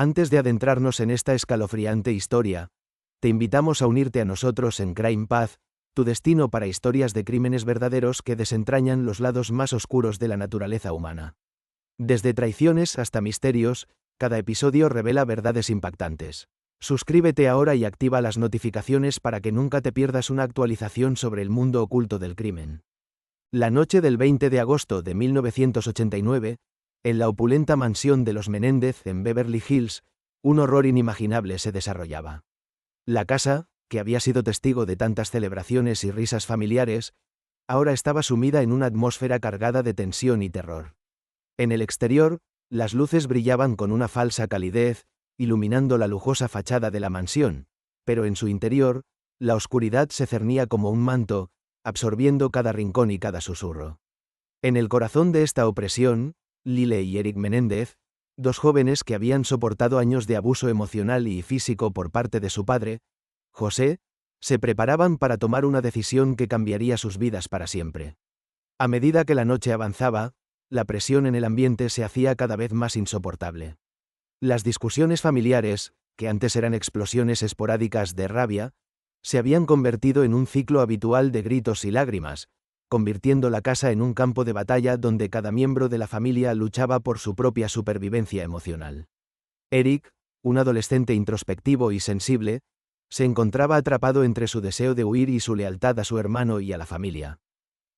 Antes de adentrarnos en esta escalofriante historia, te invitamos a unirte a nosotros en Crime Path, tu destino para historias de crímenes verdaderos que desentrañan los lados más oscuros de la naturaleza humana. Desde traiciones hasta misterios, cada episodio revela verdades impactantes. Suscríbete ahora y activa las notificaciones para que nunca te pierdas una actualización sobre el mundo oculto del crimen. La noche del 20 de agosto de 1989, en la opulenta mansión de los Menéndez en Beverly Hills, un horror inimaginable se desarrollaba. La casa, que había sido testigo de tantas celebraciones y risas familiares, ahora estaba sumida en una atmósfera cargada de tensión y terror. En el exterior, las luces brillaban con una falsa calidez, iluminando la lujosa fachada de la mansión, pero en su interior, la oscuridad se cernía como un manto, absorbiendo cada rincón y cada susurro. En el corazón de esta opresión, Lyle y Eric Menéndez, dos jóvenes que habían soportado años de abuso emocional y físico por parte de su padre, José, se preparaban para tomar una decisión que cambiaría sus vidas para siempre. A medida que la noche avanzaba, la presión en el ambiente se hacía cada vez más insoportable. Las discusiones familiares, que antes eran explosiones esporádicas de rabia, se habían convertido en un ciclo habitual de gritos y lágrimas, convirtiendo la casa en un campo de batalla donde cada miembro de la familia luchaba por su propia supervivencia emocional. Eric, un adolescente introspectivo y sensible, se encontraba atrapado entre su deseo de huir y su lealtad a su hermano y a la familia.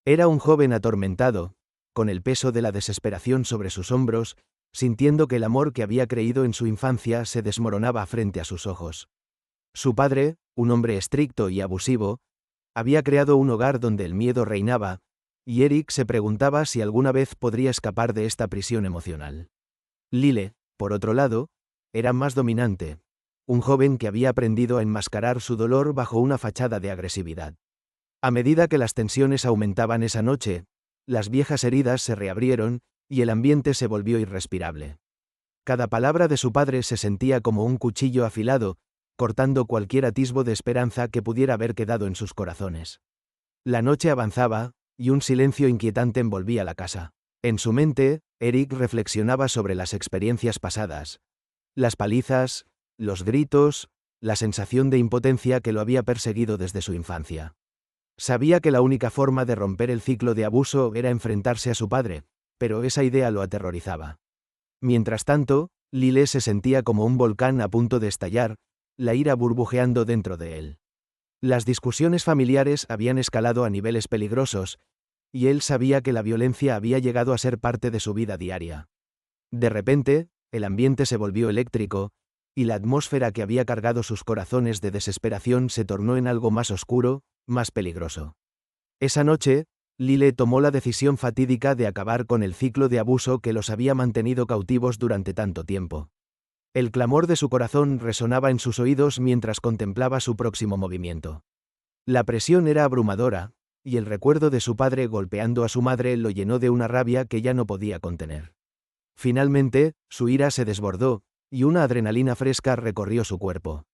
Era un joven atormentado, con el peso de la desesperación sobre sus hombros, sintiendo que el amor que había creído en su infancia se desmoronaba frente a sus ojos. Su padre, un hombre estricto y abusivo, había creado un hogar donde el miedo reinaba, y Eric se preguntaba si alguna vez podría escapar de esta prisión emocional. Lyle, por otro lado, era más dominante, un joven que había aprendido a enmascarar su dolor bajo una fachada de agresividad. A medida que las tensiones aumentaban esa noche, las viejas heridas se reabrieron, y el ambiente se volvió irrespirable. Cada palabra de su padre se sentía como un cuchillo afilado, cortando cualquier atisbo de esperanza que pudiera haber quedado en sus corazones. La noche avanzaba, y un silencio inquietante envolvía la casa. En su mente, Eric reflexionaba sobre las experiencias pasadas. Las palizas, los gritos, la sensación de impotencia que lo había perseguido desde su infancia. Sabía que la única forma de romper el ciclo de abuso era enfrentarse a su padre, pero esa idea lo aterrorizaba. Mientras tanto, Lyle se sentía como un volcán a punto de estallar, la ira burbujeando dentro de él. Las discusiones familiares habían escalado a niveles peligrosos, y él sabía que la violencia había llegado a ser parte de su vida diaria. De repente, el ambiente se volvió eléctrico, y la atmósfera que había cargado sus corazones de desesperación se tornó en algo más oscuro, más peligroso. Esa noche, Lyle tomó la decisión fatídica de acabar con el ciclo de abuso que los había mantenido cautivos durante tanto tiempo. El clamor de su corazón resonaba en sus oídos mientras contemplaba su próximo movimiento. La presión era abrumadora, y el recuerdo de su padre golpeando a su madre lo llenó de una rabia que ya no podía contener. Finalmente, su ira se desbordó, y una adrenalina fresca recorrió su cuerpo.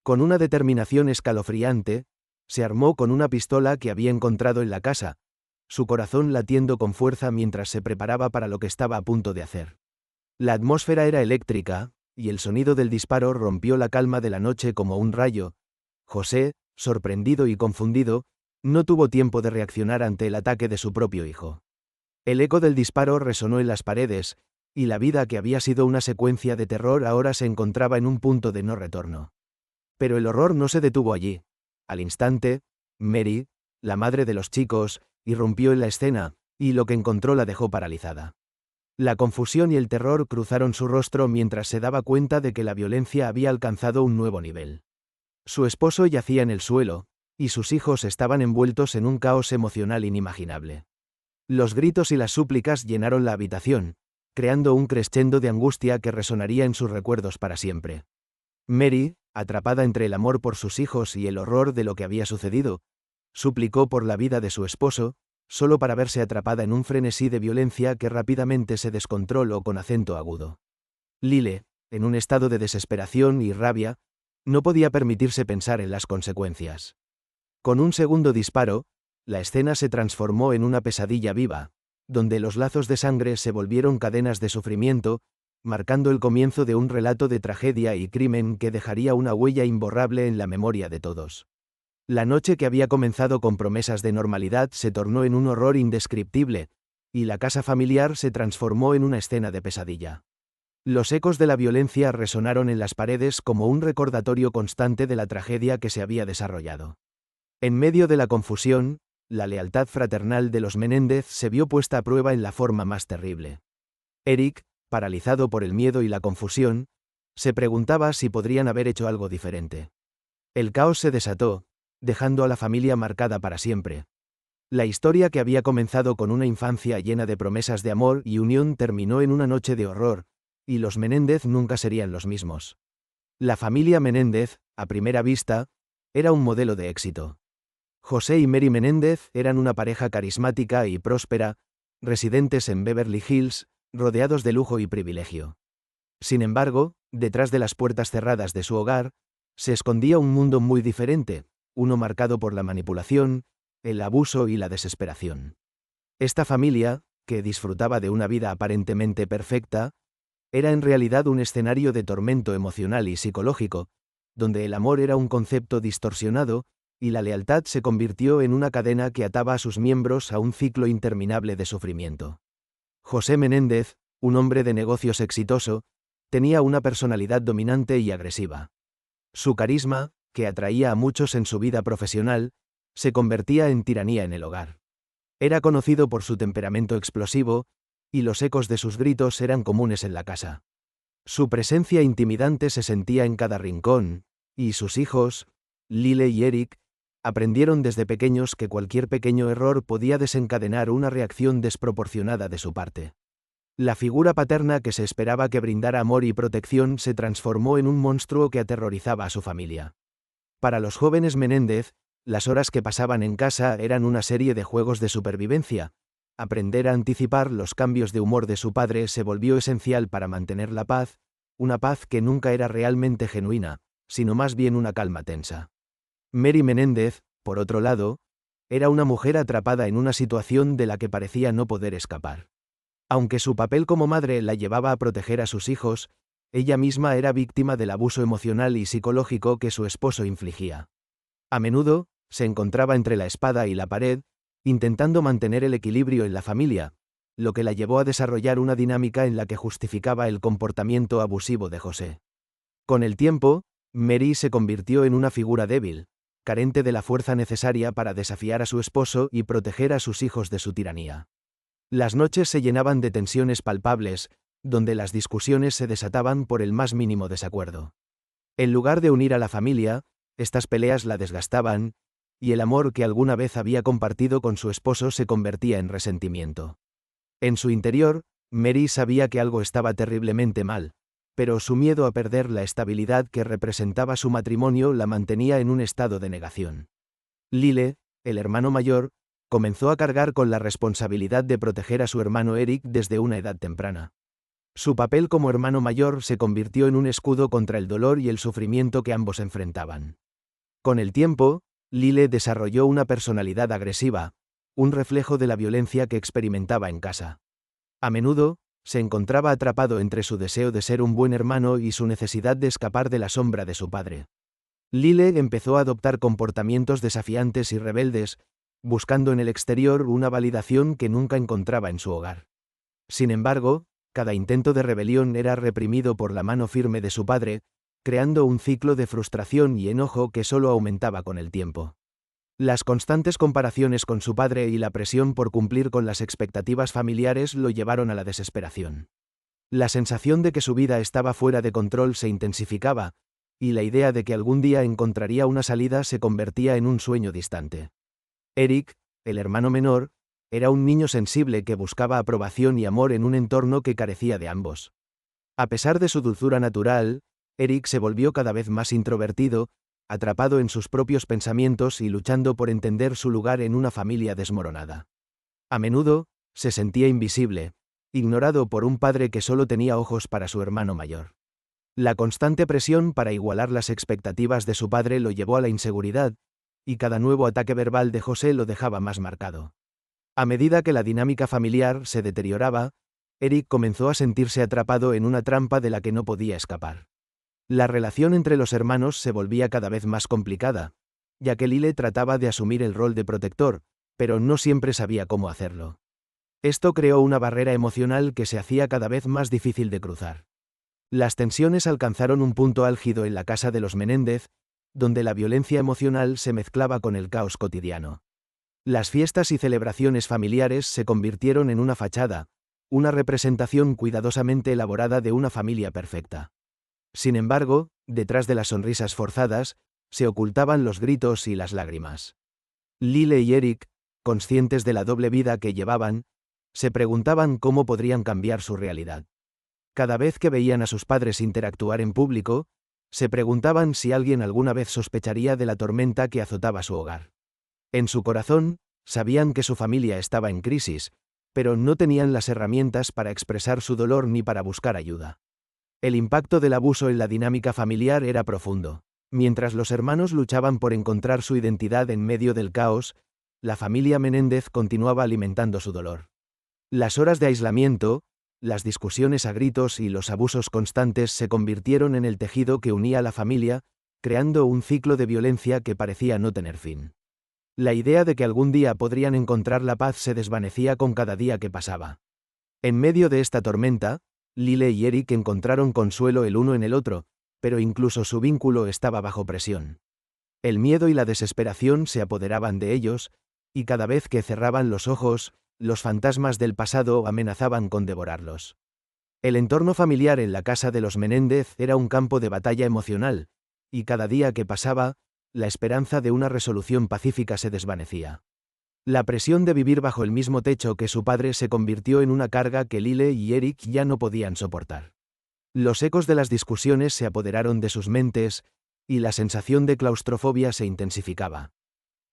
Con una determinación escalofriante, se armó con una pistola que había encontrado en la casa, su corazón latiendo con fuerza mientras se preparaba para lo que estaba a punto de hacer. La atmósfera era eléctrica, y el sonido del disparo rompió la calma de la noche como un rayo. José, sorprendido y confundido, no tuvo tiempo de reaccionar ante el ataque de su propio hijo. El eco del disparo resonó en las paredes, y la vida que había sido una secuencia de terror ahora se encontraba en un punto de no retorno. Pero el horror no se detuvo allí. Al instante, Mary, la madre de los chicos, irrumpió en la escena, y lo que encontró la dejó paralizada. La confusión y el terror cruzaron su rostro mientras se daba cuenta de que la violencia había alcanzado un nuevo nivel. Su esposo yacía en el suelo, y sus hijos estaban envueltos en un caos emocional inimaginable. Los gritos y las súplicas llenaron la habitación, creando un crescendo de angustia que resonaría en sus recuerdos para siempre. Mary, atrapada entre el amor por sus hijos y el horror de lo que había sucedido, suplicó por la vida de su esposo, solo para verse atrapada en un frenesí de violencia que rápidamente se descontroló con acento agudo. Lyle, en un estado de desesperación y rabia, no podía permitirse pensar en las consecuencias. Con un segundo disparo, la escena se transformó en una pesadilla viva, donde los lazos de sangre se volvieron cadenas de sufrimiento, marcando el comienzo de un relato de tragedia y crimen que dejaría una huella imborrable en la memoria de todos. La noche que había comenzado con promesas de normalidad se tornó en un horror indescriptible, y la casa familiar se transformó en una escena de pesadilla. Los ecos de la violencia resonaron en las paredes como un recordatorio constante de la tragedia que se había desarrollado. En medio de la confusión, la lealtad fraternal de los Menéndez se vio puesta a prueba en la forma más terrible. Eric, paralizado por el miedo y la confusión, se preguntaba si podrían haber hecho algo diferente. El caos se desató, dejando a la familia marcada para siempre. La historia que había comenzado con una infancia llena de promesas de amor y unión terminó en una noche de horror, y los Menéndez nunca serían los mismos. La familia Menéndez, a primera vista, era un modelo de éxito. José y Mary Menéndez eran una pareja carismática y próspera, residentes en Beverly Hills, rodeados de lujo y privilegio. Sin embargo, detrás de las puertas cerradas de su hogar, se escondía un mundo muy diferente, uno marcado por la manipulación, el abuso y la desesperación. Esta familia, que disfrutaba de una vida aparentemente perfecta, era en realidad un escenario de tormento emocional y psicológico, donde el amor era un concepto distorsionado, y la lealtad se convirtió en una cadena que ataba a sus miembros a un ciclo interminable de sufrimiento. José Menéndez, un hombre de negocios exitoso, tenía una personalidad dominante y agresiva. Su carisma, que atraía a muchos en su vida profesional, se convertía en tiranía en el hogar. Era conocido por su temperamento explosivo, y los ecos de sus gritos eran comunes en la casa. Su presencia intimidante se sentía en cada rincón, y sus hijos, Lyle y Eric, aprendieron desde pequeños que cualquier pequeño error podía desencadenar una reacción desproporcionada de su parte. La figura paterna que se esperaba que brindara amor y protección se transformó en un monstruo que aterrorizaba a su familia. Para los jóvenes Menéndez, las horas que pasaban en casa eran una serie de juegos de supervivencia. Aprender a anticipar los cambios de humor de su padre se volvió esencial para mantener la paz, una paz que nunca era realmente genuina, sino más bien una calma tensa. Mary Menéndez, por otro lado, era una mujer atrapada en una situación de la que parecía no poder escapar. Aunque su papel como madre la llevaba a proteger a sus hijos, ella misma era víctima del abuso emocional y psicológico que su esposo infligía. A menudo, se encontraba entre la espada y la pared, intentando mantener el equilibrio en la familia, lo que la llevó a desarrollar una dinámica en la que justificaba el comportamiento abusivo de José. Con el tiempo, Mary se convirtió en una figura débil, carente de la fuerza necesaria para desafiar a su esposo y proteger a sus hijos de su tiranía. Las noches se llenaban de tensiones palpables, donde las discusiones se desataban por el más mínimo desacuerdo. En lugar de unir a la familia, estas peleas la desgastaban, y el amor que alguna vez había compartido con su esposo se convertía en resentimiento. En su interior, Mary sabía que algo estaba terriblemente mal, pero su miedo a perder la estabilidad que representaba su matrimonio la mantenía en un estado de negación. Lyle, el hermano mayor, comenzó a cargar con la responsabilidad de proteger a su hermano Eric desde una edad temprana. Su papel como hermano mayor se convirtió en un escudo contra el dolor y el sufrimiento que ambos enfrentaban. Con el tiempo, Lyle desarrolló una personalidad agresiva, un reflejo de la violencia que experimentaba en casa. A menudo, se encontraba atrapado entre su deseo de ser un buen hermano y su necesidad de escapar de la sombra de su padre. Lyle empezó a adoptar comportamientos desafiantes y rebeldes, buscando en el exterior una validación que nunca encontraba en su hogar. Sin embargo, cada intento de rebelión era reprimido por la mano firme de su padre, creando un ciclo de frustración y enojo que solo aumentaba con el tiempo. Las constantes comparaciones con su padre y la presión por cumplir con las expectativas familiares lo llevaron a la desesperación. La sensación de que su vida estaba fuera de control se intensificaba, y la idea de que algún día encontraría una salida se convertía en un sueño distante. Eric, el hermano menor, era un niño sensible que buscaba aprobación y amor en un entorno que carecía de ambos. A pesar de su dulzura natural, Eric se volvió cada vez más introvertido, atrapado en sus propios pensamientos y luchando por entender su lugar en una familia desmoronada. A menudo, se sentía invisible, ignorado por un padre que solo tenía ojos para su hermano mayor. La constante presión para igualar las expectativas de su padre lo llevó a la inseguridad, y cada nuevo ataque verbal de José lo dejaba más marcado. A medida que la dinámica familiar se deterioraba, Eric comenzó a sentirse atrapado en una trampa de la que no podía escapar. La relación entre los hermanos se volvía cada vez más complicada, ya que Lyle trataba de asumir el rol de protector, pero no siempre sabía cómo hacerlo. Esto creó una barrera emocional que se hacía cada vez más difícil de cruzar. Las tensiones alcanzaron un punto álgido en la casa de los Menéndez, donde la violencia emocional se mezclaba con el caos cotidiano. Las fiestas y celebraciones familiares se convirtieron en una fachada, una representación cuidadosamente elaborada de una familia perfecta. Sin embargo, detrás de las sonrisas forzadas, se ocultaban los gritos y las lágrimas. Lyle y Eric, conscientes de la doble vida que llevaban, se preguntaban cómo podrían cambiar su realidad. Cada vez que veían a sus padres interactuar en público, se preguntaban si alguien alguna vez sospecharía de la tormenta que azotaba su hogar. En su corazón, sabían que su familia estaba en crisis, pero no tenían las herramientas para expresar su dolor ni para buscar ayuda. El impacto del abuso en la dinámica familiar era profundo. Mientras los hermanos luchaban por encontrar su identidad en medio del caos, la familia Menéndez continuaba alimentando su dolor. Las horas de aislamiento, las discusiones a gritos y los abusos constantes se convirtieron en el tejido que unía a la familia, creando un ciclo de violencia que parecía no tener fin. La idea de que algún día podrían encontrar la paz se desvanecía con cada día que pasaba. En medio de esta tormenta, Lyle y Eric encontraron consuelo el uno en el otro, pero incluso su vínculo estaba bajo presión. El miedo y la desesperación se apoderaban de ellos, y cada vez que cerraban los ojos, los fantasmas del pasado amenazaban con devorarlos. El entorno familiar en la casa de los Menéndez era un campo de batalla emocional, y cada día que pasaba, la esperanza de una resolución pacífica se desvanecía. La presión de vivir bajo el mismo techo que su padre se convirtió en una carga que Lyle y Eric ya no podían soportar. Los ecos de las discusiones se apoderaron de sus mentes, y la sensación de claustrofobia se intensificaba.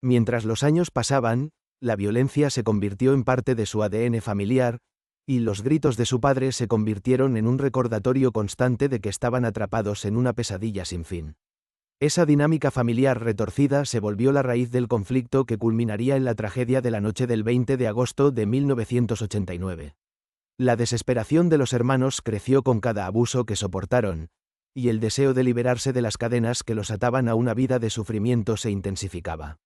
Mientras los años pasaban, la violencia se convirtió en parte de su ADN familiar, y los gritos de su padre se convirtieron en un recordatorio constante de que estaban atrapados en una pesadilla sin fin. Esa dinámica familiar retorcida se volvió la raíz del conflicto que culminaría en la tragedia de la noche del 20 de agosto de 1989. La desesperación de los hermanos creció con cada abuso que soportaron, y el deseo de liberarse de las cadenas que los ataban a una vida de sufrimiento se intensificaba.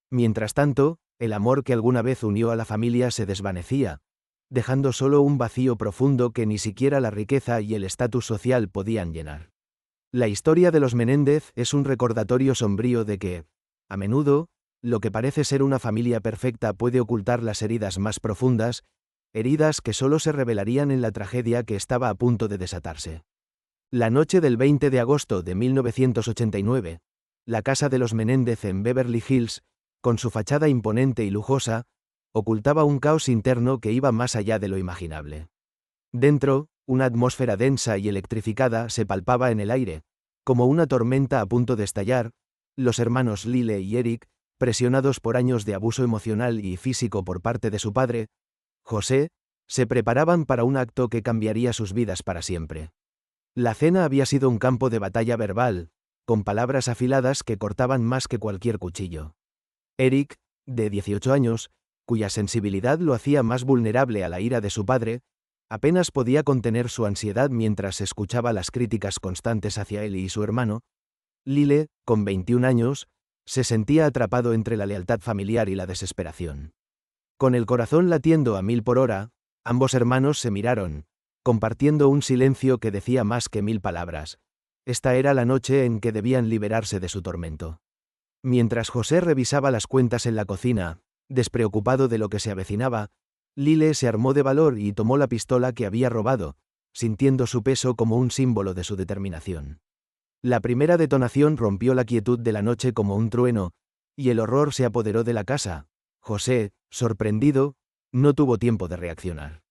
Mientras tanto, el amor que alguna vez unió a la familia se desvanecía, dejando solo un vacío profundo que ni siquiera la riqueza y el estatus social podían llenar. La historia de los Menéndez es un recordatorio sombrío de que, a menudo, lo que parece ser una familia perfecta puede ocultar las heridas más profundas, heridas que solo se revelarían en la tragedia que estaba a punto de desatarse. La noche del 20 de agosto de 1989, la casa de los Menéndez en Beverly Hills, con su fachada imponente y lujosa, ocultaba un caos interno que iba más allá de lo imaginable. Dentro, una atmósfera densa y electrificada se palpaba en el aire, como una tormenta a punto de estallar. Los hermanos Lyle y Eric, presionados por años de abuso emocional y físico por parte de su padre, José, se preparaban para un acto que cambiaría sus vidas para siempre. La cena había sido un campo de batalla verbal, con palabras afiladas que cortaban más que cualquier cuchillo. Eric, de 18 años, cuya sensibilidad lo hacía más vulnerable a la ira de su padre, apenas podía contener su ansiedad mientras escuchaba las críticas constantes hacia él y su hermano. Lyle, con 21 años, se sentía atrapado entre la lealtad familiar y la desesperación. Con el corazón latiendo a 1000 por hora, ambos hermanos se miraron, compartiendo un silencio que decía más que 1000 palabras. Esta era la noche en que debían liberarse de su tormento. Mientras José revisaba las cuentas en la cocina, despreocupado de lo que se avecinaba, Lyle se armó de valor y tomó la pistola que había robado, sintiendo su peso como un símbolo de su determinación. La primera detonación rompió la quietud de la noche como un trueno, y el horror se apoderó de la casa. José, sorprendido, no tuvo tiempo de reaccionar.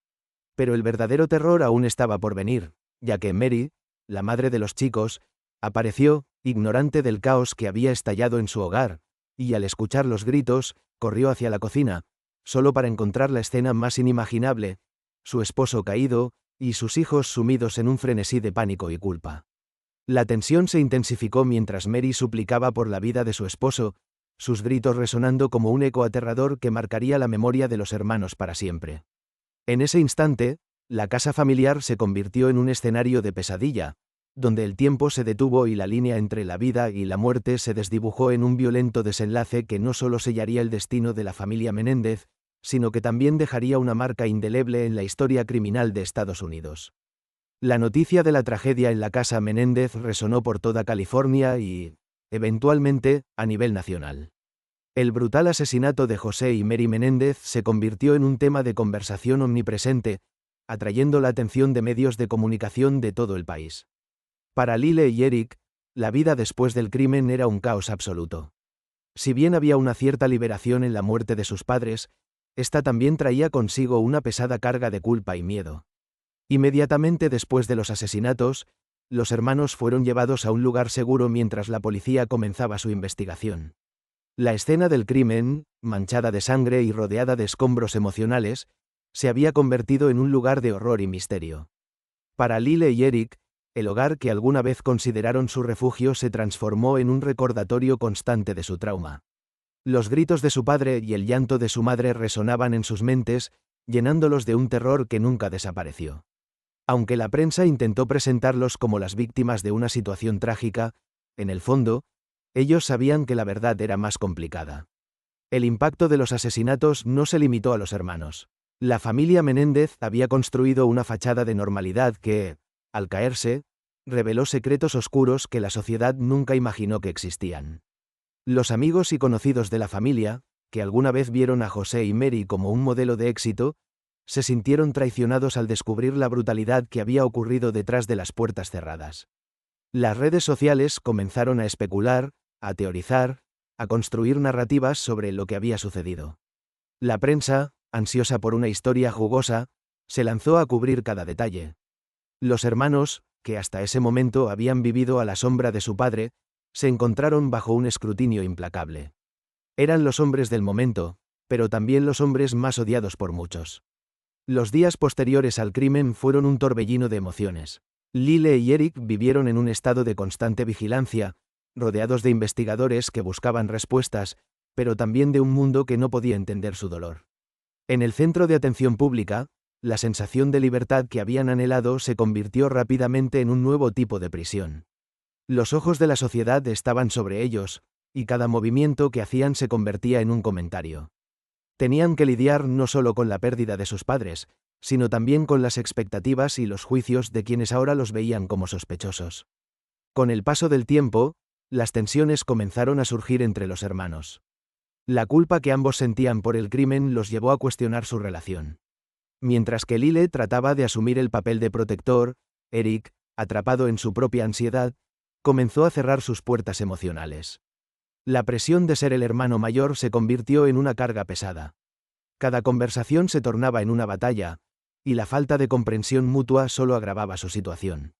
Pero el verdadero terror aún estaba por venir, ya que Mary, la madre de los chicos, apareció, ignorante del caos que había estallado en su hogar, y al escuchar los gritos, corrió hacia la cocina, solo para encontrar la escena más inimaginable: su esposo caído, y sus hijos sumidos en un frenesí de pánico y culpa. La tensión se intensificó mientras Mary suplicaba por la vida de su esposo, sus gritos resonando como un eco aterrador que marcaría la memoria de los hermanos para siempre. En ese instante, La casa familiar se convirtió en un escenario de pesadilla, donde el tiempo se detuvo y la línea entre la vida y la muerte se desdibujó en un violento desenlace que no solo sellaría el destino de la familia Menéndez, sino que también dejaría una marca indeleble en la historia criminal de Estados Unidos. La noticia de la tragedia en la casa Menéndez resonó por toda California y, eventualmente, a nivel nacional. El brutal asesinato de José y Mary Menéndez se convirtió en un tema de conversación omnipresente, atrayendo la atención de medios de comunicación de todo el país. Para Lyle y Eric, la vida después del crimen era un caos absoluto. Si bien había una cierta liberación en la muerte de sus padres, esta también traía consigo una pesada carga de culpa y miedo. Inmediatamente después de los asesinatos, los hermanos fueron llevados a un lugar seguro mientras la policía comenzaba su investigación. La escena del crimen, manchada de sangre y rodeada de escombros emocionales, se había convertido en un lugar de horror y misterio. Para Lyle y Eric, el hogar que alguna vez consideraron su refugio se transformó en un recordatorio constante de su trauma. Los gritos de su padre y el llanto de su madre resonaban en sus mentes, llenándolos de un terror que nunca desapareció. Aunque la prensa intentó presentarlos como las víctimas de una situación trágica, en el fondo, ellos sabían que la verdad era más complicada. El impacto de los asesinatos no se limitó a los hermanos. La familia Menéndez había construido una fachada de normalidad que, al caerse, reveló secretos oscuros que la sociedad nunca imaginó que existían. Los amigos y conocidos de la familia, que alguna vez vieron a José y Mary como un modelo de éxito, se sintieron traicionados al descubrir la brutalidad que había ocurrido detrás de las puertas cerradas. Las redes sociales comenzaron a especular, a teorizar, a construir narrativas sobre lo que había sucedido. La prensa, ansiosa por una historia jugosa, se lanzó a cubrir cada detalle. Los hermanos, que hasta ese momento habían vivido a la sombra de su padre, se encontraron bajo un escrutinio implacable. Eran los hombres del momento, pero también los hombres más odiados por muchos. Los días posteriores al crimen fueron un torbellino de emociones. Lyle y Eric vivieron en un estado de constante vigilancia, rodeados de investigadores que buscaban respuestas, pero también de un mundo que no podía entender su dolor. En el centro de atención pública, la sensación de libertad que habían anhelado se convirtió rápidamente en un nuevo tipo de prisión. Los ojos de la sociedad estaban sobre ellos, y cada movimiento que hacían se convertía en un comentario. Tenían que lidiar no solo con la pérdida de sus padres, sino también con las expectativas y los juicios de quienes ahora los veían como sospechosos. Con el paso del tiempo, las tensiones comenzaron a surgir entre los hermanos. La culpa que ambos sentían por el crimen los llevó a cuestionar su relación. Mientras que Lyle trataba de asumir el papel de protector, Eric, atrapado en su propia ansiedad, comenzó a cerrar sus puertas emocionales. La presión de ser el hermano mayor se convirtió en una carga pesada. Cada conversación se tornaba en una batalla, y la falta de comprensión mutua solo agravaba su situación.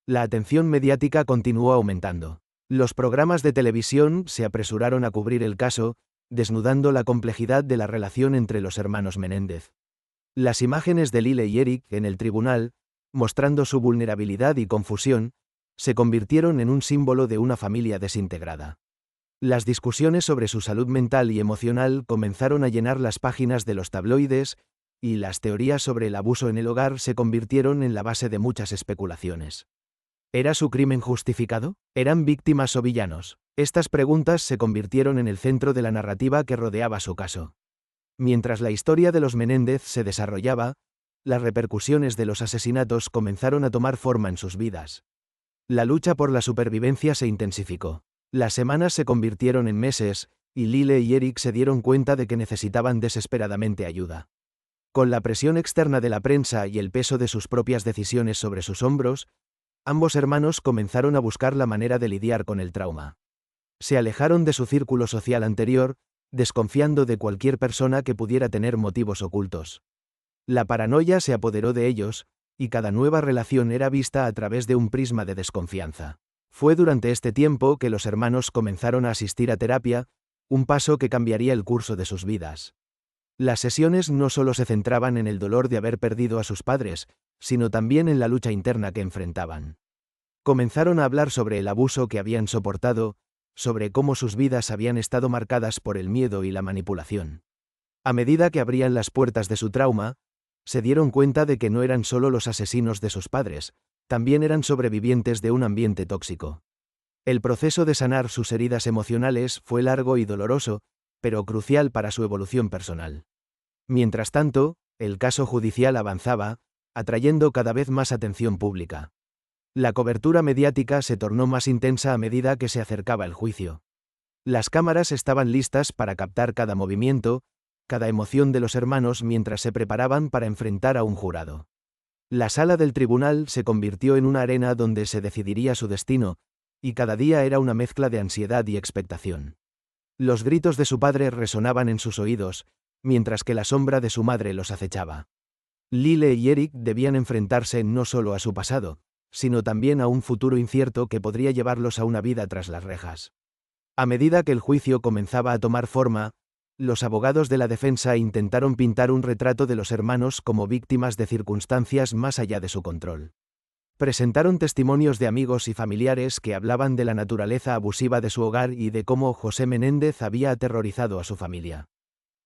La atención mediática continuó aumentando. Los programas de televisión se apresuraron a cubrir el caso, desnudando la complejidad de la relación entre los hermanos Menéndez. Las imágenes de Lyle y Eric en el tribunal, mostrando su vulnerabilidad y confusión, se convirtieron en un símbolo de una familia desintegrada. Las discusiones sobre su salud mental y emocional comenzaron a llenar las páginas de los tabloides, y las teorías sobre el abuso en el hogar se convirtieron en la base de muchas especulaciones. ¿Era su crimen justificado? ¿Eran víctimas o villanos? Estas preguntas se convirtieron en el centro de la narrativa que rodeaba su caso. Mientras la historia de los Menéndez se desarrollaba, las repercusiones de los asesinatos comenzaron a tomar forma en sus vidas. La lucha por la supervivencia se intensificó. Las semanas se convirtieron en meses, y Lyle y Eric se dieron cuenta de que necesitaban desesperadamente ayuda. Con la presión externa de la prensa y el peso de sus propias decisiones sobre sus hombros, ambos hermanos comenzaron a buscar la manera de lidiar con el trauma. Se alejaron de su círculo social anterior, desconfiando de cualquier persona que pudiera tener motivos ocultos. La paranoia se apoderó de ellos, y cada nueva relación era vista a través de un prisma de desconfianza. Fue durante este tiempo que los hermanos comenzaron a asistir a terapia, un paso que cambiaría el curso de sus vidas. Las sesiones no solo se centraban en el dolor de haber perdido a sus padres, sino también en la lucha interna que enfrentaban. Comenzaron a hablar sobre el abuso que habían soportado, sobre cómo sus vidas habían estado marcadas por el miedo y la manipulación. A medida que abrían las puertas de su trauma, Se dieron cuenta de que no eran solo los asesinos de sus padres, también eran sobrevivientes de un ambiente tóxico. El proceso de sanar sus heridas emocionales fue largo y doloroso, pero crucial para su evolución personal. Mientras tanto, el caso judicial avanzaba, atrayendo cada vez más atención pública. La cobertura mediática se tornó más intensa a medida que se acercaba el juicio. Las cámaras estaban listas para captar cada movimiento, cada emoción de los hermanos mientras se preparaban para enfrentar a un jurado. La sala del tribunal se convirtió en una arena donde se decidiría su destino, y cada día era una mezcla de ansiedad y expectación. Los gritos de su padre resonaban en sus oídos, mientras que la sombra de su madre los acechaba. Lyle y Eric debían enfrentarse no solo a su pasado, sino también a un futuro incierto que podría llevarlos a una vida tras las rejas. A medida que el juicio comenzaba a tomar forma, los abogados de la defensa intentaron pintar un retrato de los hermanos como víctimas de circunstancias más allá de su control. Presentaron testimonios de amigos y familiares que hablaban de la naturaleza abusiva de su hogar y de cómo José Menéndez había aterrorizado a su familia.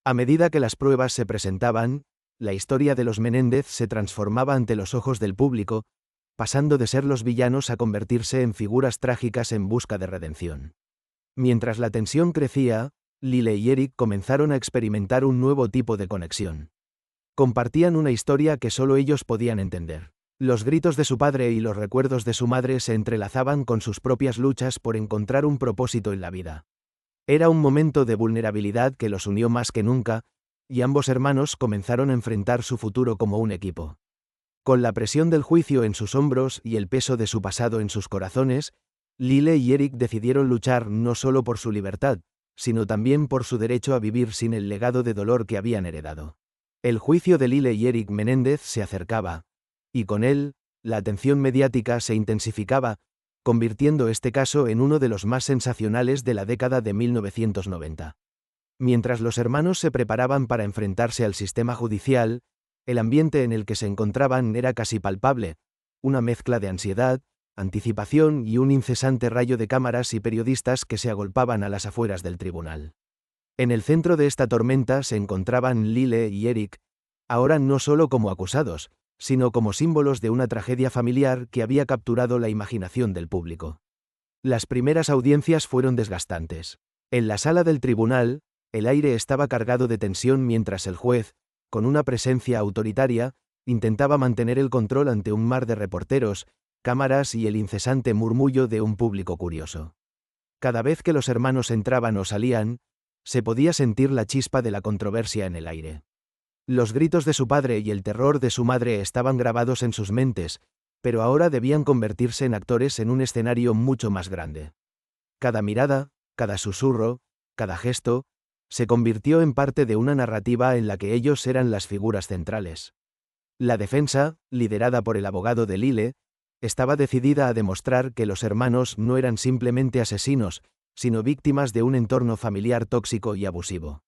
A medida que las pruebas se presentaban, la historia de los Menéndez se transformaba ante los ojos del público, pasando de ser los villanos a convertirse en figuras trágicas en busca de redención. Mientras la tensión crecía, Lyle y Eric comenzaron a experimentar un nuevo tipo de conexión. Compartían una historia que solo ellos podían entender. Los gritos de su padre y los recuerdos de su madre se entrelazaban con sus propias luchas por encontrar un propósito en la vida. Era un momento de vulnerabilidad que los unió más que nunca, y ambos hermanos comenzaron a enfrentar su futuro como un equipo. Con la presión del juicio en sus hombros y el peso de su pasado en sus corazones, Lyle y Eric decidieron luchar no solo por su libertad, sino también por su derecho a vivir sin el legado de dolor que habían heredado. El juicio de Lyle y Eric Menéndez se acercaba, y con él, la atención mediática se intensificaba, convirtiendo este caso en uno de los más sensacionales de la década de 1990. Mientras los hermanos se preparaban para enfrentarse al sistema judicial, el ambiente en el que se encontraban era casi palpable, una mezcla de ansiedad, anticipación y un incesante rayo de cámaras y periodistas que se agolpaban a las afueras del tribunal. En el centro de esta tormenta se encontraban Lyle y Eric, ahora no solo como acusados, sino como símbolos de una tragedia familiar que había capturado la imaginación del público. Las primeras audiencias fueron desgastantes. En la sala del tribunal, el aire estaba cargado de tensión mientras el juez, con una presencia autoritaria, intentaba mantener el control ante un mar de reporteros, cámaras y el incesante murmullo de un público curioso. Cada vez que los hermanos entraban o salían, se podía sentir la chispa de la controversia en el aire. Los gritos de su padre y el terror de su madre estaban grabados en sus mentes, pero ahora debían convertirse en actores en un escenario mucho más grande. Cada mirada, cada susurro, cada gesto, se convirtió en parte de una narrativa en la que ellos eran las figuras centrales. La defensa, liderada por el abogado de Lyle, estaba decidida a demostrar que los hermanos no eran simplemente asesinos, sino víctimas de un entorno familiar tóxico y abusivo.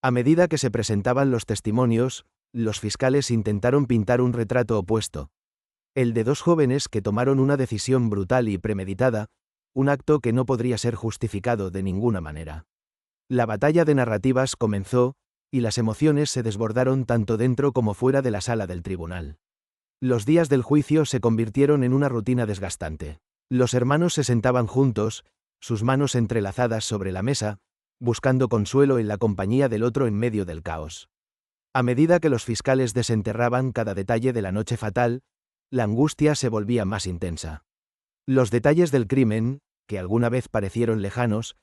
A medida que se presentaban los testimonios, los fiscales intentaron pintar un retrato opuesto. El de dos jóvenes que tomaron una decisión brutal y premeditada, un acto que no podría ser justificado de ninguna manera. La batalla de narrativas comenzó, y las emociones se desbordaron tanto dentro como fuera de la sala del tribunal. Los días del juicio se convirtieron en una rutina desgastante. Los hermanos se sentaban juntos, sus manos entrelazadas sobre la mesa, buscando consuelo en la compañía del otro en medio del caos. A medida que los fiscales desenterraban cada detalle de la noche fatal, la angustia se volvía más intensa. Los detalles del crimen, que alguna vez parecieron lejanos,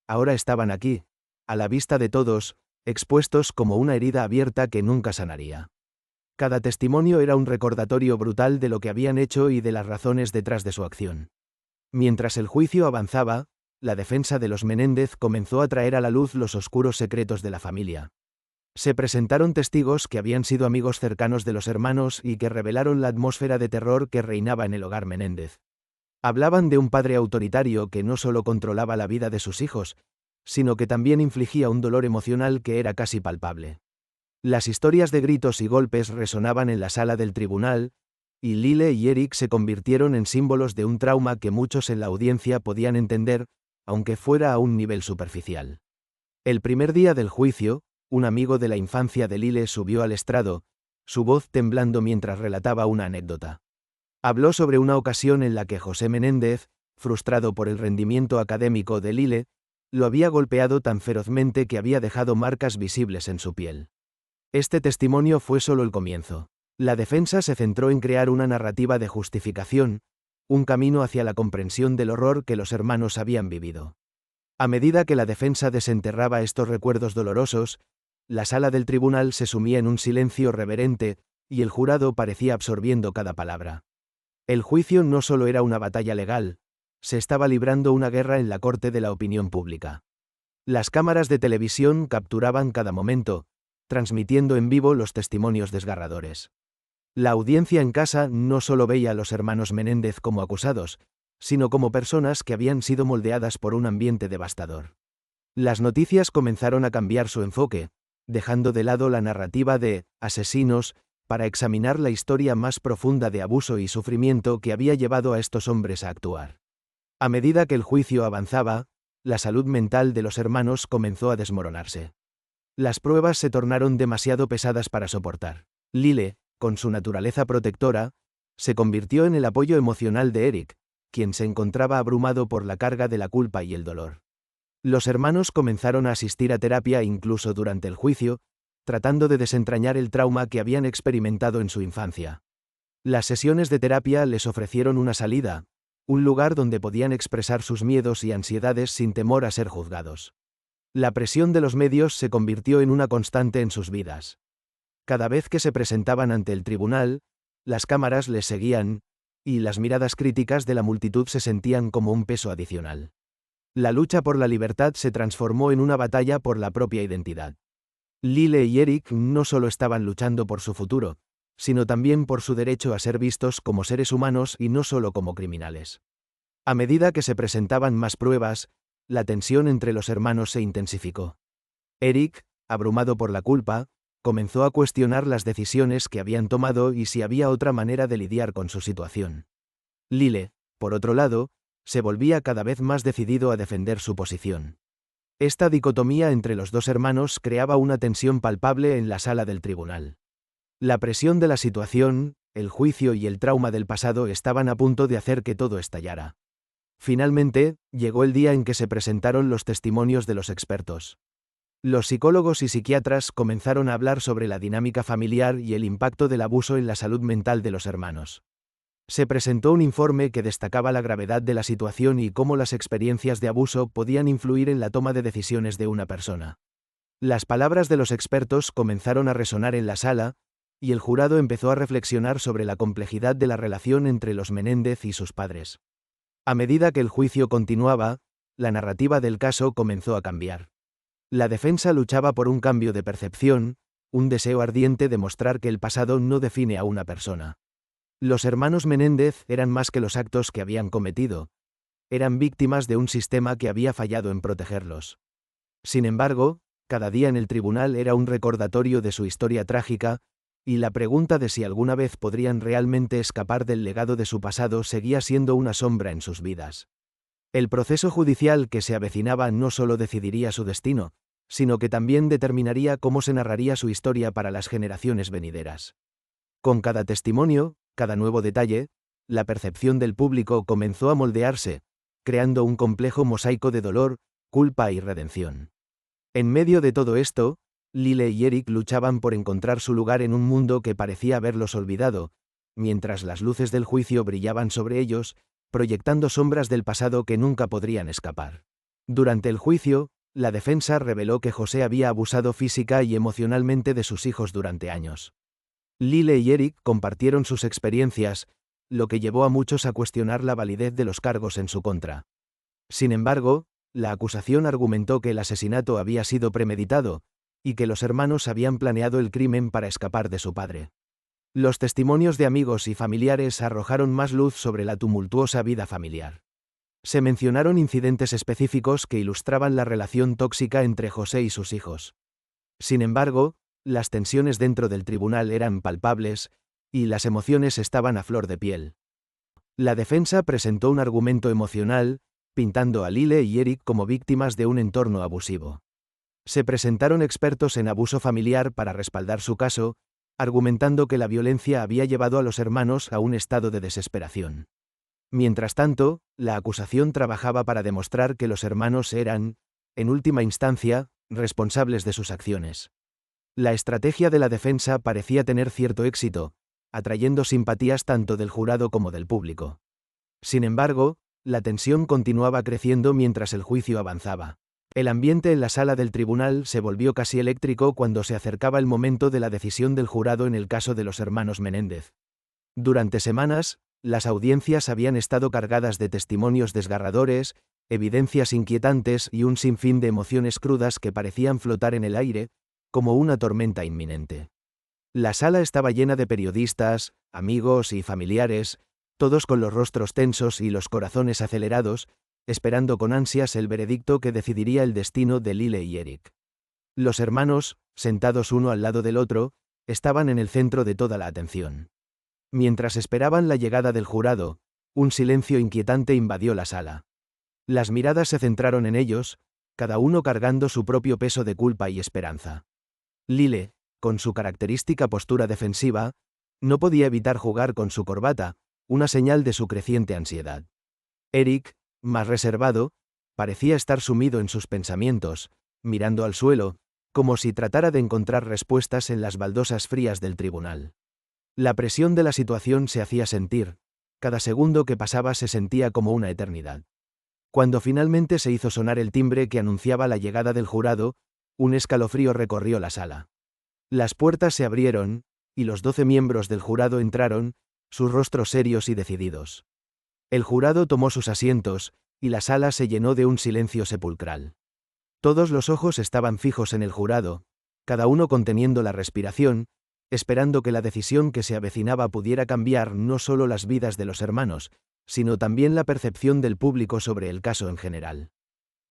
ahora estaban aquí, a la vista de todos, expuestos como una herida abierta que nunca sanaría. Cada testimonio era un recordatorio brutal de lo que habían hecho y de las razones detrás de su acción. Mientras el juicio avanzaba, la defensa de los Menéndez comenzó a traer a la luz los oscuros secretos de la familia. Se presentaron testigos que habían sido amigos cercanos de los hermanos y que revelaron la atmósfera de terror que reinaba en el hogar Menéndez. Hablaban de un padre autoritario que no solo controlaba la vida de sus hijos, sino que también infligía un dolor emocional que era casi palpable. Las historias de gritos y golpes resonaban en la sala del tribunal, y Lyle y Eric se convirtieron en símbolos de un trauma que muchos en la audiencia podían entender, aunque fuera a un nivel superficial. El primer día del juicio, un amigo de la infancia de Lyle subió al estrado, su voz temblando mientras relataba una anécdota. Habló sobre una ocasión en la que José Menéndez, frustrado por el rendimiento académico de Lile, lo había golpeado tan ferozmente que había dejado marcas visibles en su piel. Este testimonio fue solo el comienzo. La defensa se centró en crear una narrativa de justificación, un camino hacia la comprensión del horror que los hermanos habían vivido. A medida que la defensa desenterraba estos recuerdos dolorosos, la sala del tribunal se sumía en un silencio reverente, y el jurado parecía absorbiendo cada palabra. El juicio no solo era una batalla legal, se estaba librando una guerra en la corte de la opinión pública. Las cámaras de televisión capturaban cada momento, transmitiendo en vivo los testimonios desgarradores. La audiencia en casa no solo veía a los hermanos Menéndez como acusados, sino como personas que habían sido moldeadas por un ambiente devastador. Las noticias comenzaron a cambiar su enfoque, dejando de lado la narrativa de asesinos, para examinar la historia más profunda de abuso y sufrimiento que había llevado a estos hombres a actuar. A medida que el juicio avanzaba, la salud mental de los hermanos comenzó a desmoronarse. Las pruebas se tornaron demasiado pesadas para soportar. Lile, con su naturaleza protectora, se convirtió en el apoyo emocional de Eric, quien se encontraba abrumado por la carga de la culpa y el dolor. Los hermanos comenzaron a asistir a terapia incluso durante el juicio, tratando de desentrañar el trauma que habían experimentado en su infancia. Las sesiones de terapia les ofrecieron una salida, un lugar donde podían expresar sus miedos y ansiedades sin temor a ser juzgados. La presión de los medios se convirtió en una constante en sus vidas. Cada vez que se presentaban ante el tribunal, las cámaras les seguían, y las miradas críticas de la multitud se sentían como un peso adicional. La lucha por la libertad se transformó en una batalla por la propia identidad. Lile y Eric no solo estaban luchando por su futuro, sino también por su derecho a ser vistos como seres humanos y no solo como criminales. A medida que se presentaban más pruebas, la tensión entre los hermanos se intensificó. Eric, abrumado por la culpa, comenzó a cuestionar las decisiones que habían tomado y si había otra manera de lidiar con su situación. Lile, por otro lado, se volvía cada vez más decidido a defender su posición. Esta dicotomía entre los dos hermanos creaba una tensión palpable en la sala del tribunal. La presión de la situación, el juicio y el trauma del pasado estaban a punto de hacer que todo estallara. Finalmente, llegó el día en que se presentaron los testimonios de los expertos. Los psicólogos y psiquiatras comenzaron a hablar sobre la dinámica familiar y el impacto del abuso en la salud mental de los hermanos. Se presentó un informe que destacaba la gravedad de la situación y cómo las experiencias de abuso podían influir en la toma de decisiones de una persona. Las palabras de los expertos comenzaron a resonar en la sala, y el jurado empezó a reflexionar sobre la complejidad de la relación entre los Menéndez y sus padres. A medida que el juicio continuaba, la narrativa del caso comenzó a cambiar. La defensa luchaba por un cambio de percepción, un deseo ardiente de mostrar que el pasado no define a una persona. Los hermanos Menéndez eran más que los actos que habían cometido. Eran víctimas de un sistema que había fallado en protegerlos. Sin embargo, cada día en el tribunal era un recordatorio de su historia trágica, y la pregunta de si alguna vez podrían realmente escapar del legado de su pasado seguía siendo una sombra en sus vidas. El proceso judicial que se avecinaba no solo decidiría su destino, sino que también determinaría cómo se narraría su historia para las generaciones venideras. Con cada testimonio, cada nuevo detalle, la percepción del público comenzó a moldearse, creando un complejo mosaico de dolor, culpa y redención. En medio de todo esto, Lile y Eric luchaban por encontrar su lugar en un mundo que parecía haberlos olvidado, mientras las luces del juicio brillaban sobre ellos, proyectando sombras del pasado que nunca podrían escapar. Durante el juicio, la defensa reveló que José había abusado física y emocionalmente de sus hijos durante años. Lile y Eric compartieron sus experiencias, lo que llevó a muchos a cuestionar la validez de los cargos en su contra. Sin embargo, la acusación argumentó que el asesinato había sido premeditado, y que los hermanos habían planeado el crimen para escapar de su padre. Los testimonios de amigos y familiares arrojaron más luz sobre la tumultuosa vida familiar. Se mencionaron incidentes específicos que ilustraban la relación tóxica entre José y sus hijos. Sin embargo, las tensiones dentro del tribunal eran palpables, y las emociones estaban a flor de piel. La defensa presentó un argumento emocional, pintando a Lile y Eric como víctimas de un entorno abusivo. Se presentaron expertos en abuso familiar para respaldar su caso, argumentando que la violencia había llevado a los hermanos a un estado de desesperación. Mientras tanto, la acusación trabajaba para demostrar que los hermanos eran, en última instancia, responsables de sus acciones. La estrategia de la defensa parecía tener cierto éxito, atrayendo simpatías tanto del jurado como del público. Sin embargo, la tensión continuaba creciendo mientras el juicio avanzaba. El ambiente en la sala del tribunal se volvió casi eléctrico cuando se acercaba el momento de la decisión del jurado en el caso de los hermanos Menéndez. Durante semanas, las audiencias habían estado cargadas de testimonios desgarradores, evidencias inquietantes y un sinfín de emociones crudas que parecían flotar en el aire, como una tormenta inminente. La sala estaba llena de periodistas, amigos y familiares, todos con los rostros tensos y los corazones acelerados, esperando con ansias el veredicto que decidiría el destino de Lyle y Eric. Los hermanos, sentados uno al lado del otro, estaban en el centro de toda la atención. Mientras esperaban la llegada del jurado, un silencio inquietante invadió la sala. Las miradas se centraron en ellos, cada uno cargando su propio peso de culpa y esperanza. Lyle, con su característica postura defensiva, no podía evitar jugar con su corbata, una señal de su creciente ansiedad. Eric, más reservado, parecía estar sumido en sus pensamientos, mirando al suelo, como si tratara de encontrar respuestas en las baldosas frías del tribunal. La presión de la situación se hacía sentir, cada segundo que pasaba se sentía como una eternidad. Cuando finalmente se hizo sonar el timbre que anunciaba la llegada del jurado, un escalofrío recorrió la sala. Las puertas se abrieron, y los 12 miembros del jurado entraron, sus rostros serios y decididos. El jurado tomó sus asientos, y la sala se llenó de un silencio sepulcral. Todos los ojos estaban fijos en el jurado, cada uno conteniendo la respiración, esperando que la decisión que se avecinaba pudiera cambiar no solo las vidas de los hermanos, sino también la percepción del público sobre el caso en general.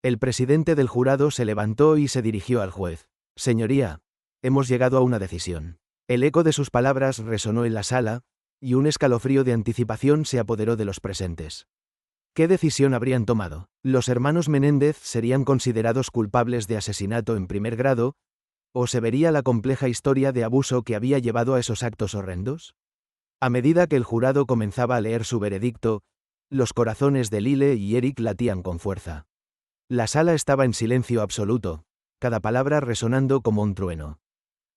El presidente del jurado se levantó y se dirigió al juez. «Señoría, hemos llegado a una decisión». El eco de sus palabras resonó en la sala, y un escalofrío de anticipación se apoderó de los presentes. ¿Qué decisión habrían tomado? ¿Los hermanos Menéndez serían considerados culpables de asesinato en primer grado? ¿O se vería la compleja historia de abuso que había llevado a esos actos horrendos? A medida que el jurado comenzaba a leer su veredicto, los corazones de Lyle y Eric latían con fuerza. La sala estaba en silencio absoluto, cada palabra resonando como un trueno.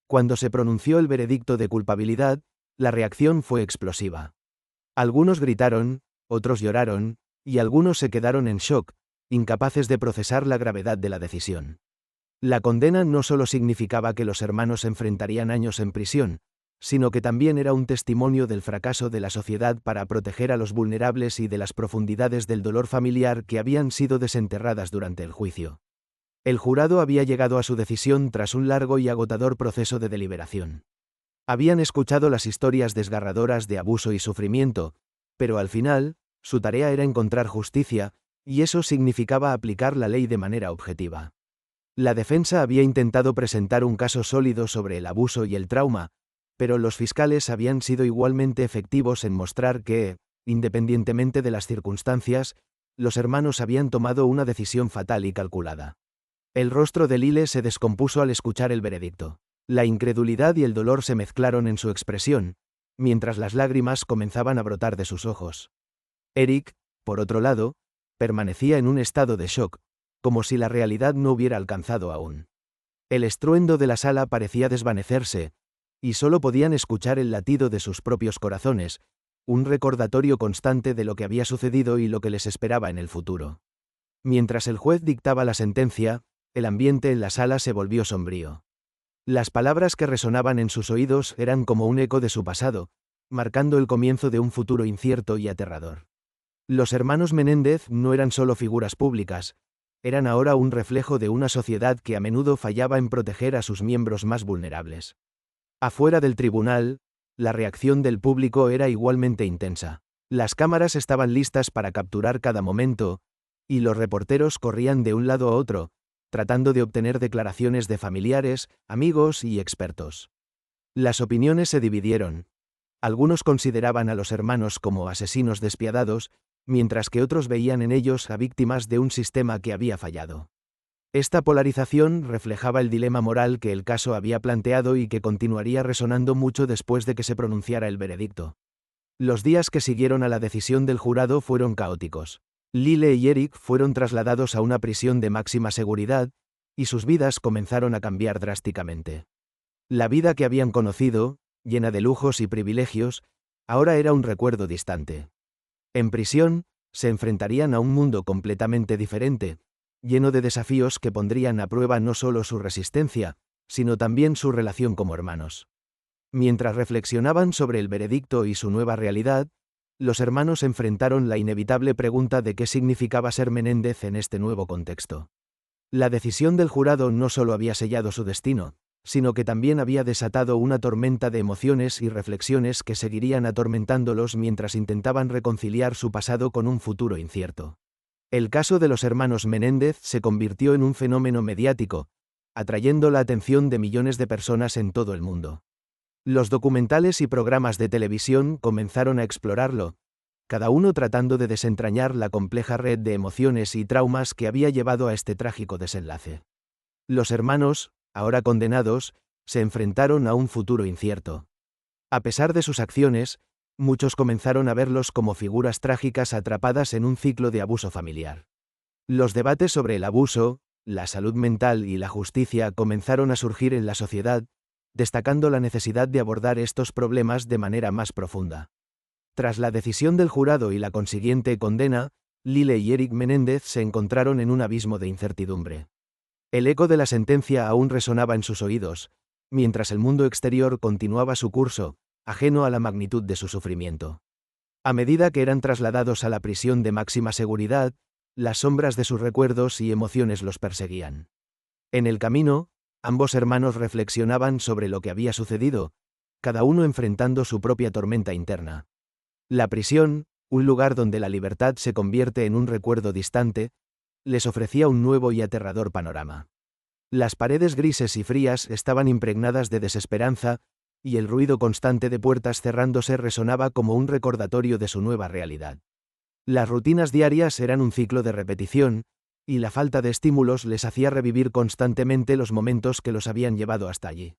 Cuando se pronunció el veredicto de culpabilidad, la reacción fue explosiva. Algunos gritaron, otros lloraron, y algunos se quedaron en shock, incapaces de procesar la gravedad de la decisión. La condena no solo significaba que los hermanos enfrentarían años en prisión, sino que también era un testimonio del fracaso de la sociedad para proteger a los vulnerables y de las profundidades del dolor familiar que habían sido desenterradas durante el juicio. El jurado había llegado a su decisión tras un largo y agotador proceso de deliberación. Habían escuchado las historias desgarradoras de abuso y sufrimiento, pero al final, su tarea era encontrar justicia, y eso significaba aplicar la ley de manera objetiva. La defensa había intentado presentar un caso sólido sobre el abuso y el trauma, pero los fiscales habían sido igualmente efectivos en mostrar que, independientemente de las circunstancias, los hermanos habían tomado una decisión fatal y calculada. El rostro de Lyle se descompuso al escuchar el veredicto. La incredulidad y el dolor se mezclaron en su expresión, mientras las lágrimas comenzaban a brotar de sus ojos. Eric, por otro lado, permanecía en un estado de shock, como si la realidad no hubiera alcanzado aún. El estruendo de la sala parecía desvanecerse, y solo podían escuchar el latido de sus propios corazones, un recordatorio constante de lo que había sucedido y lo que les esperaba en el futuro. Mientras el juez dictaba la sentencia, el ambiente en la sala se volvió sombrío. Las palabras que resonaban en sus oídos eran como un eco de su pasado, marcando el comienzo de un futuro incierto y aterrador. Los hermanos Menéndez no eran solo figuras públicas, eran ahora un reflejo de una sociedad que a menudo fallaba en proteger a sus miembros más vulnerables. Afuera del tribunal, la reacción del público era igualmente intensa. Las cámaras estaban listas para capturar cada momento, y los reporteros corrían de un lado a otro, tratando de obtener declaraciones de familiares, amigos y expertos. Las opiniones se dividieron. Algunos consideraban a los hermanos como asesinos despiadados, mientras que otros veían en ellos a víctimas de un sistema que había fallado. Esta polarización reflejaba el dilema moral que el caso había planteado y que continuaría resonando mucho después de que se pronunciara el veredicto. Los días que siguieron a la decisión del jurado fueron caóticos. Lyle y Eric fueron trasladados a una prisión de máxima seguridad, y sus vidas comenzaron a cambiar drásticamente. La vida que habían conocido, llena de lujos y privilegios, ahora era un recuerdo distante. En prisión, se enfrentarían a un mundo completamente diferente, lleno de desafíos que pondrían a prueba no solo su resistencia, sino también su relación como hermanos. Mientras reflexionaban sobre el veredicto y su nueva realidad, los hermanos enfrentaron la inevitable pregunta de qué significaba ser Menéndez en este nuevo contexto. La decisión del jurado no solo había sellado su destino, sino que también había desatado una tormenta de emociones y reflexiones que seguirían atormentándolos mientras intentaban reconciliar su pasado con un futuro incierto. El caso de los hermanos Menéndez se convirtió en un fenómeno mediático, atrayendo la atención de millones de personas en todo el mundo. Los documentales y programas de televisión comenzaron a explorarlo, cada uno tratando de desentrañar la compleja red de emociones y traumas que había llevado a este trágico desenlace. Los hermanos, ahora condenados, se enfrentaron a un futuro incierto. A pesar de sus acciones, muchos comenzaron a verlos como figuras trágicas atrapadas en un ciclo de abuso familiar. Los debates sobre el abuso, la salud mental y la justicia comenzaron a surgir en la sociedad, destacando la necesidad de abordar estos problemas de manera más profunda. Tras la decisión del jurado y la consiguiente condena, Lyle y Eric Menéndez se encontraron en un abismo de incertidumbre. El eco de la sentencia aún resonaba en sus oídos, mientras el mundo exterior continuaba su curso, ajeno a la magnitud de su sufrimiento. A medida que eran trasladados a la prisión de máxima seguridad, las sombras de sus recuerdos y emociones los perseguían. En el camino, ambos hermanos reflexionaban sobre lo que había sucedido, cada uno enfrentando su propia tormenta interna. La prisión, un lugar donde la libertad se convierte en un recuerdo distante, les ofrecía un nuevo y aterrador panorama. Las paredes grises y frías estaban impregnadas de desesperanza, y el ruido constante de puertas cerrándose resonaba como un recordatorio de su nueva realidad. Las rutinas diarias eran un ciclo de repetición, y la falta de estímulos les hacía revivir constantemente los momentos que los habían llevado hasta allí.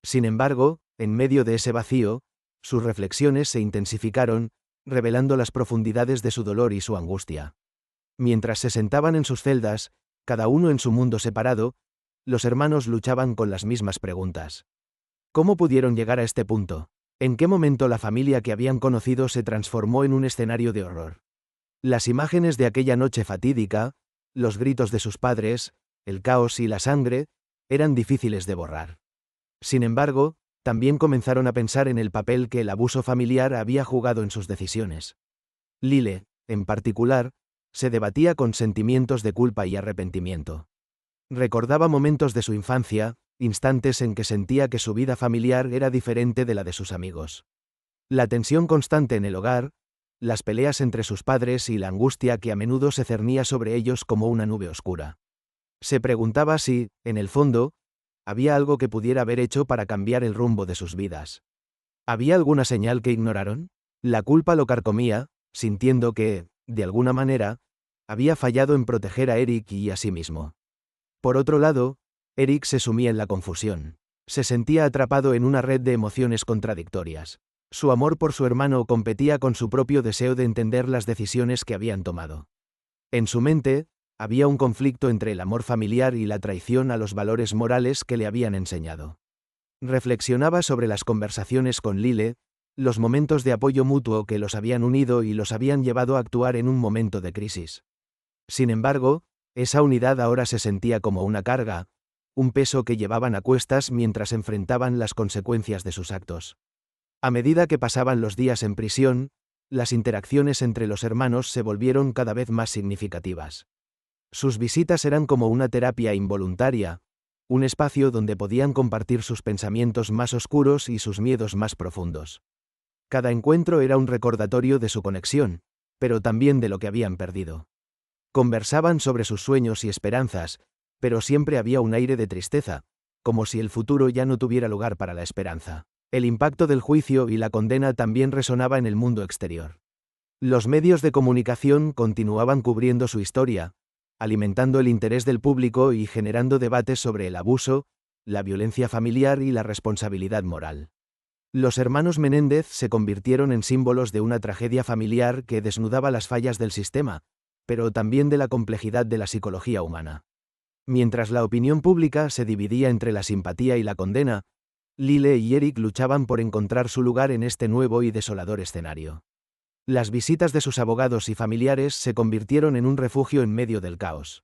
Sin embargo, en medio de ese vacío, sus reflexiones se intensificaron, revelando las profundidades de su dolor y su angustia. Mientras se sentaban en sus celdas, cada uno en su mundo separado, los hermanos luchaban con las mismas preguntas. ¿Cómo pudieron llegar a este punto? ¿En qué momento la familia que habían conocido se transformó en un escenario de horror? Las imágenes de aquella noche fatídica, los gritos de sus padres, el caos y la sangre, eran difíciles de borrar. Sin embargo, también comenzaron a pensar en el papel que el abuso familiar había jugado en sus decisiones. Lyle, en particular, se debatía con sentimientos de culpa y arrepentimiento. Recordaba momentos de su infancia, instantes en que sentía que su vida familiar era diferente de la de sus amigos. La tensión constante en el hogar, las peleas entre sus padres y la angustia que a menudo se cernía sobre ellos como una nube oscura. Se preguntaba si, en el fondo, había algo que pudiera haber hecho para cambiar el rumbo de sus vidas. ¿Había alguna señal que ignoraron? La culpa lo carcomía, sintiendo que, de alguna manera, había fallado en proteger a Eric y a sí mismo. Por otro lado, Eric se sumía en la confusión. Se sentía atrapado en una red de emociones contradictorias. Su amor por su hermano competía con su propio deseo de entender las decisiones que habían tomado. En su mente, había un conflicto entre el amor familiar y la traición a los valores morales que le habían enseñado. Reflexionaba sobre las conversaciones con Lyle, los momentos de apoyo mutuo que los habían unido y los habían llevado a actuar en un momento de crisis. Sin embargo, esa unidad ahora se sentía como una carga, un peso que llevaban a cuestas mientras enfrentaban las consecuencias de sus actos. A medida que pasaban los días en prisión, las interacciones entre los hermanos se volvieron cada vez más significativas. Sus visitas eran como una terapia involuntaria, un espacio donde podían compartir sus pensamientos más oscuros y sus miedos más profundos. Cada encuentro era un recordatorio de su conexión, pero también de lo que habían perdido. Conversaban sobre sus sueños y esperanzas, pero siempre había un aire de tristeza, como si el futuro ya no tuviera lugar para la esperanza. El impacto del juicio y la condena también resonaba en el mundo exterior. Los medios de comunicación continuaban cubriendo su historia, alimentando el interés del público y generando debates sobre el abuso, la violencia familiar y la responsabilidad moral. Los hermanos Menéndez se convirtieron en símbolos de una tragedia familiar que desnudaba las fallas del sistema, pero también de la complejidad de la psicología humana. Mientras la opinión pública se dividía entre la simpatía y la condena, Lyle y Eric luchaban por encontrar su lugar en este nuevo y desolador escenario. Las visitas de sus abogados y familiares se convirtieron en un refugio en medio del caos.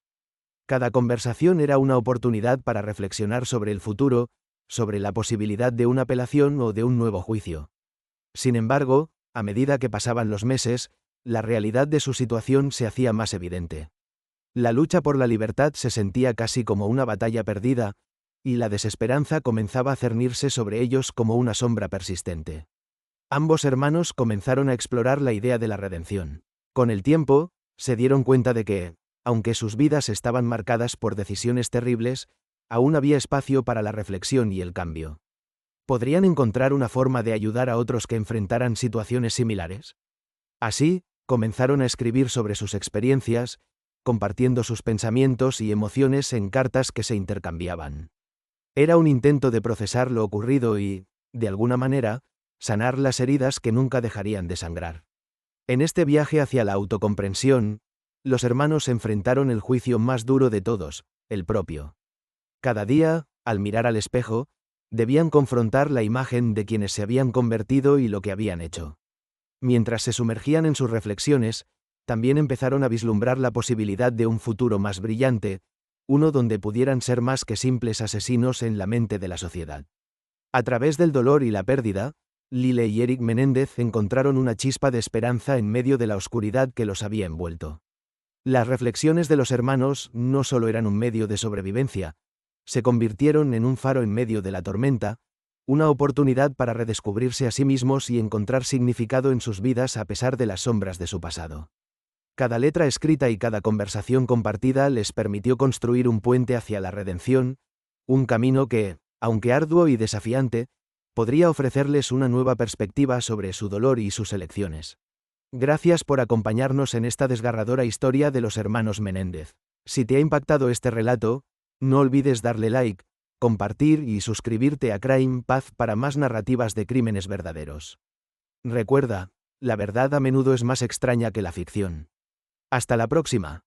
Cada conversación era una oportunidad para reflexionar sobre el futuro, sobre la posibilidad de una apelación o de un nuevo juicio. Sin embargo, a medida que pasaban los meses, la realidad de su situación se hacía más evidente. La lucha por la libertad se sentía casi como una batalla perdida, y la desesperanza comenzaba a cernirse sobre ellos como una sombra persistente. Ambos hermanos comenzaron a explorar la idea de la redención. Con el tiempo, se dieron cuenta de que, aunque sus vidas estaban marcadas por decisiones terribles, aún había espacio para la reflexión y el cambio. ¿Podrían encontrar una forma de ayudar a otros que enfrentaran situaciones similares? Así, comenzaron a escribir sobre sus experiencias, compartiendo sus pensamientos y emociones en cartas que se intercambiaban. Era un intento de procesar lo ocurrido y, de alguna manera, sanar las heridas que nunca dejarían de sangrar. En este viaje hacia la autocomprensión, los hermanos enfrentaron el juicio más duro de todos, el propio. Cada día, al mirar al espejo, debían confrontar la imagen de quienes se habían convertido y lo que habían hecho. Mientras se sumergían en sus reflexiones, también empezaron a vislumbrar la posibilidad de un futuro más brillante, uno donde pudieran ser más que simples asesinos en la mente de la sociedad. A través del dolor y la pérdida, Lyle y Eric Menéndez encontraron una chispa de esperanza en medio de la oscuridad que los había envuelto. Las reflexiones de los hermanos no solo eran un medio de sobrevivencia, se convirtieron en un faro en medio de la tormenta, una oportunidad para redescubrirse a sí mismos y encontrar significado en sus vidas a pesar de las sombras de su pasado. Cada letra escrita y cada conversación compartida les permitió construir un puente hacia la redención, un camino que, aunque arduo y desafiante, podría ofrecerles una nueva perspectiva sobre su dolor y sus elecciones. Gracias por acompañarnos en esta desgarradora historia de los hermanos Menéndez. Si te ha impactado este relato, no olvides darle like, compartir y suscribirte a Crime Path para más narrativas de crímenes verdaderos. Recuerda, la verdad a menudo es más extraña que la ficción. Hasta la próxima.